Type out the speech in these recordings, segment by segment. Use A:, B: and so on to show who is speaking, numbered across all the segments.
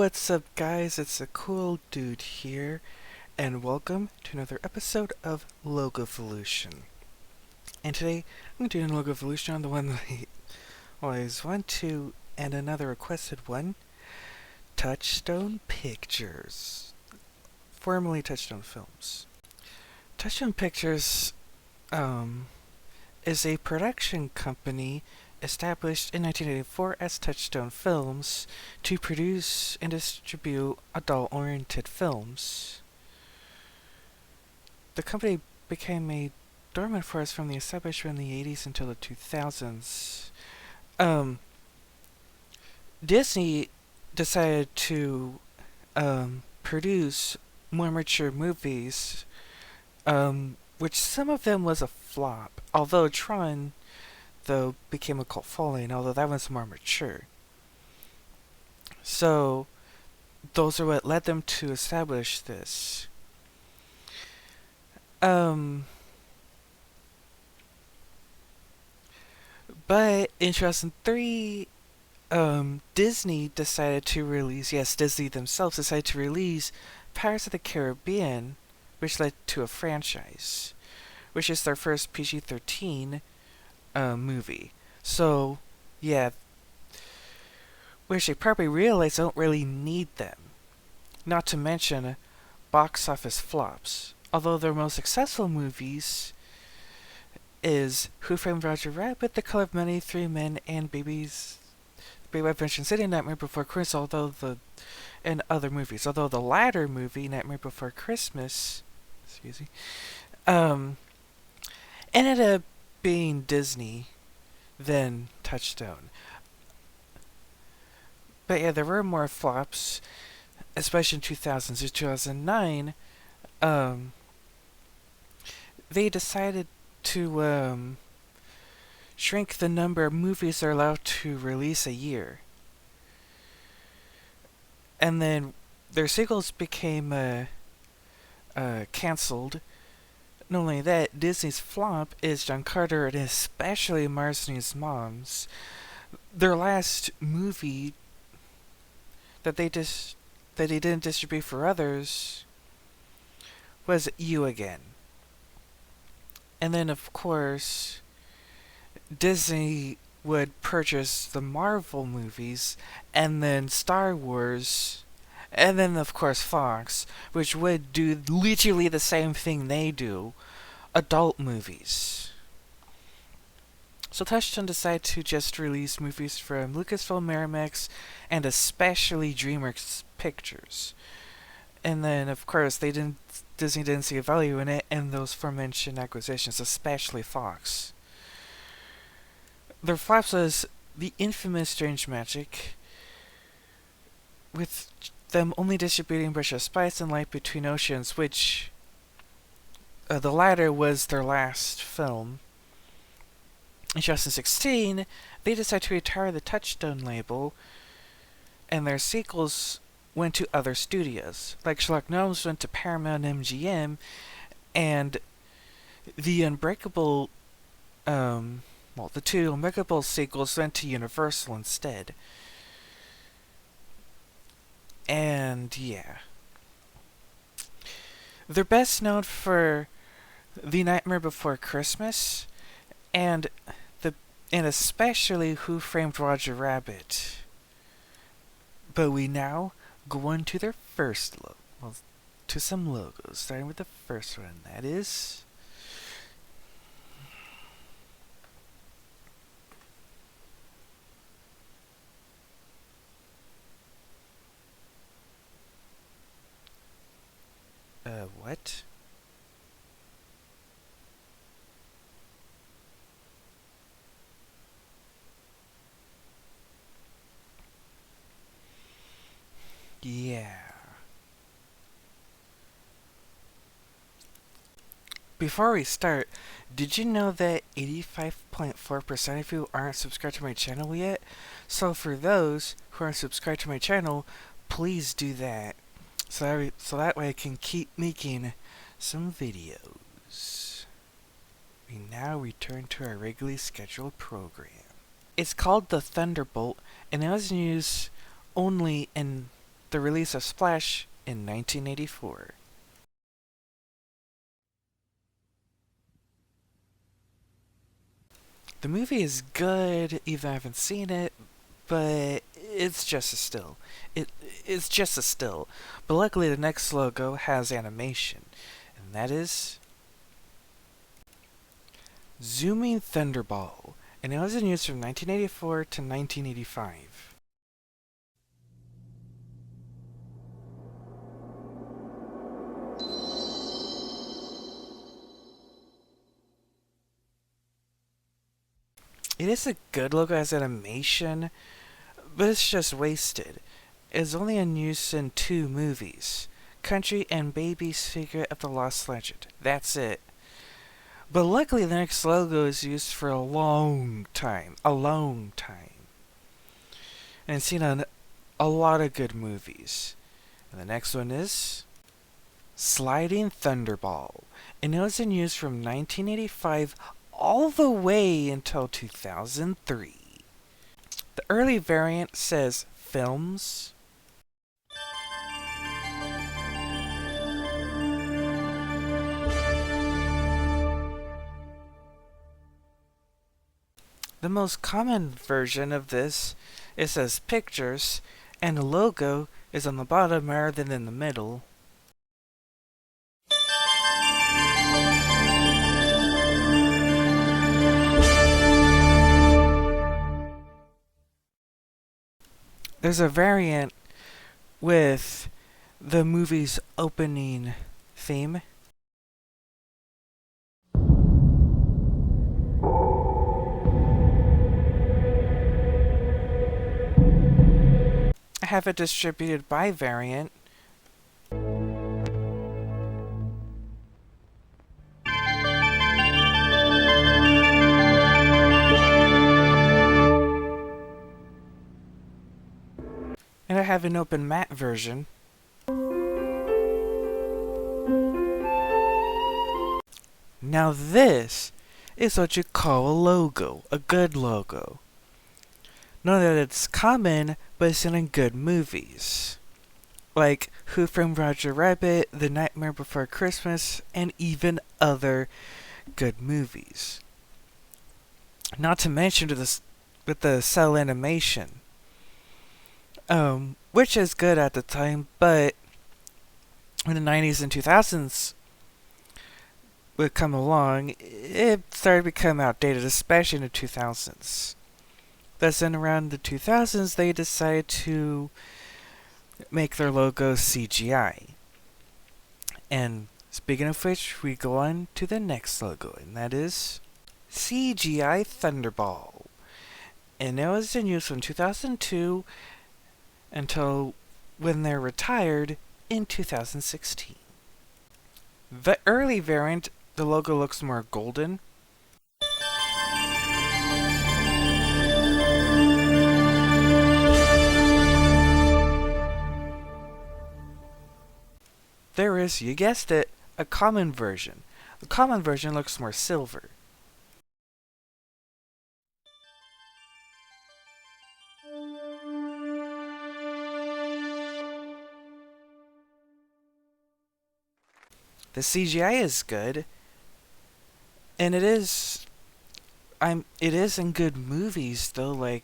A: what's up, guys? It's a cool dude here, and welcome to another episode of Logo Evolution. And today, I'm doing Logo Evolution on the one that I always want to, and another requested one, Touchstone Pictures, formerly Touchstone Films. Touchstone Pictures, is a production company established in 1984 as Touchstone Films to produce and distribute adult-oriented films. The company became a dormant force from the establishment in the 80s until the 2000s. Disney decided to produce more mature movies, which some of them was a flop, although Tron became a cult following, although that one's more mature. So, those are what led them to establish this. But in 2003, Disney decided to release, Disney themselves decided to release Pirates of the Caribbean, which led to a franchise, which is their first PG-13 movie. So, yeah, which they probably realize don't really need them. Not to mention box office flops. Although their most successful movies is Who Framed Roger Rabbit, The Color of Money, Three Men, and Baby Adventure in City, Nightmare Before Christmas, and other movies. Although the latter movie, Nightmare Before Christmas, ended up being Disney than Touchstone. But yeah, there were more flops, especially in 2000s to 2009. They decided to shrink the number of movies they're allowed to release a year. And then their sequels became cancelled. Not only that, Disney's flop is John Carter and especially Marceline Moms. Their last movie that they didn't distribute for others was You Again. And then, of course, Disney would purchase the Marvel movies, and then Star Wars, and then, of course, Fox, which would do literally the same thing they do, adult movies. So Touchstone decided to just release movies from Lucasfilm, Miramax, and especially DreamWorks Pictures. And then, of course, Disney didn't see a value in it, and those aforementioned acquisitions, especially Fox. Their flops was the infamous Strange Magic, with them only distributing Bridge of Spice and Light Between Oceans, which the latter was their last film. In 2016, they decided to retire the Touchstone label, and their sequels went to other studios. Like Sherlock Gnomes went to Paramount MGM, and the Unbreakable, the two Unbreakable sequels went to Universal instead. And yeah. They're best known for The Nightmare Before Christmas, and especially Who Framed Roger Rabbit. But we now go on to their first to some logos, starting with the first one. That is what? Yeah. Before we start, did you know that 85.4% of you aren't subscribed to my channel yet? So for those who aren't subscribed to my channel, please do that. So that way I can keep making some videos. We now return to our regularly scheduled program. It's called the Thunderbolt, and it was in use only in the release of Splash in 1984. The movie is good, even though I haven't seen it, but it's just a still. It's just a still. But luckily, the next logo has animation, and that is Zooming Thunderball, and it was in use from 1984 to 1985. It is a good logo as animation, but it's just wasted. It's only in use in 2 movies, Country and Baby's Secret of the Lost Legend. That's it. But luckily the next logo is used for a long time. A long time. And it's seen on a lot of good movies. And the next one is Sliding Thunderball. And it was in use from 1985 all the way until 2003. The early variant says films. The most common version of this, it says pictures, and the logo is on the bottom rather than in the middle. There's a variant with the movie's opening theme. I have it distributed by variant. And I have an open matte version. Now this is what you call a logo, a good logo. Not that it's common, but it's in good movies. Like Who Framed Roger Rabbit, The Nightmare Before Christmas, and even other good movies. Not to mention with the cell animation. Which is good at the time, but in the 90s and 2000s would come along, it started to become outdated, especially in the 2000s. Thus, then around the 2000s, they decided to make their logo CGI. And speaking of which, we go on to the next logo, and that is CGI Thunderball. And it was in use from 2002 until when they're retired in 2016. The early variant, the logo looks more golden. There is, you guessed it, a common version. The common version looks more silver. The CGI is good, and it is in good movies though, like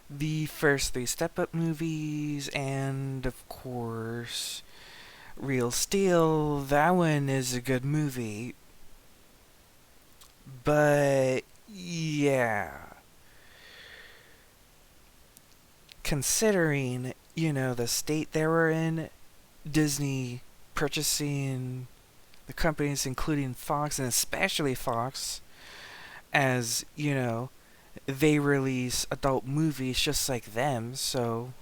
A: the first 3 Step Up movies, and of course Real Steel. That one is a good movie, but yeah, considering the state they were in, Disney purchasing the companies, including Fox, and especially Fox, as they release adult movies just like them, so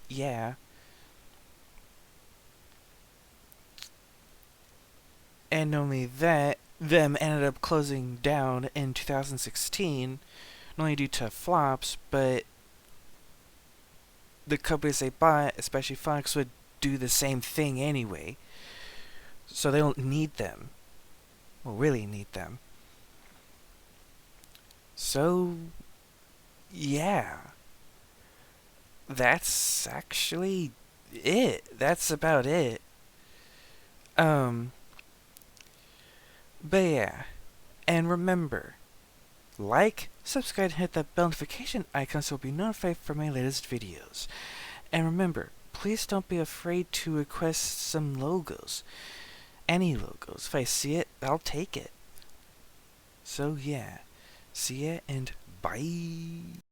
A: yeah. And not only that, them ended up closing down in 2016, not only due to flops, but the companies they bought, especially Fox, would do the same thing anyway. So they don't need them. Well, really need them. So, yeah. That's actually That's about it. Um, but yeah, and remember, like, subscribe, and hit that bell notification icon so you'll be notified for my latest videos. And remember, please don't be afraid to request some logos. Any logos. If I see it, I'll take it. So yeah, see ya and bye.